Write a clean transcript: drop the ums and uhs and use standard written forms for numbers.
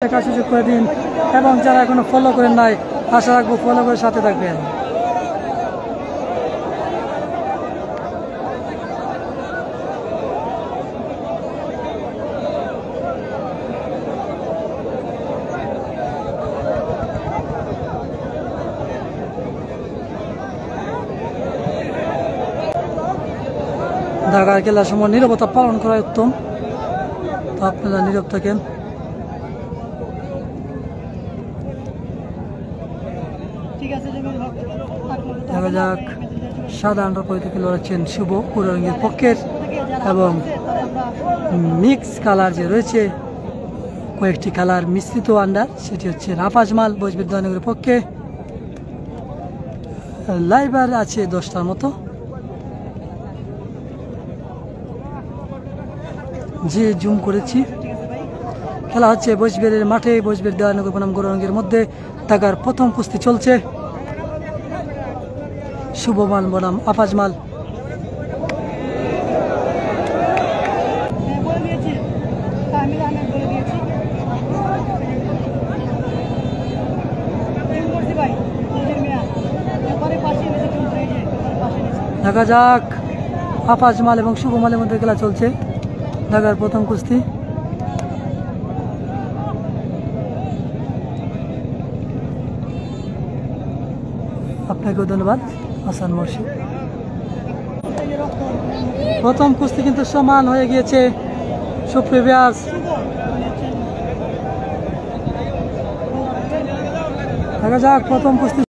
দেখা সুযোগ করে দিন এবং যারা এখনো ফলো করেন নাই আশা রাখবো ফলো করে সাথে থাকবেন। ঢাকার খেলার সময় নীরবতা পালন করা উত্তম, তো আপনারা নীরব থাকেন। দেখা যাক সাদা আন্ডার পরিস্থিতি লড়াচ্ছেন শুভ পুরো রঙের পক্ষের এবং মিক্স কালার যে রয়েছে কয়েকটি কালার মিশ্রিত আন্ডার, সেটি হচ্ছে রাফাজমাল বজবিদ্যানগরের পক্ষে। লাইভার আছে 10টার মতো, যে জুম করেছি। খেলা হচ্ছে বজবেরের মাঠে, বজবের দেওয়ানগর বনাম গৌরঙ্গের মধ্যে। ঢাকার প্রথম কুস্তি চলছে, শুভমান বনাম আফাজমাল। দেখা যাক আফাজমাল এবং শুভমালের মধ্যে খেলা চলছে, ঢাকার প্রথম কুস্তি। আপনাকেও ধন্যবাদ হাসান মুর্শিদ। প্রথম কুস্তি কিন্তু সমান হয়ে গিয়েছে। সুপ্রিয় ভিউয়ার্স, দেখা যাক প্রথম কুস্তি।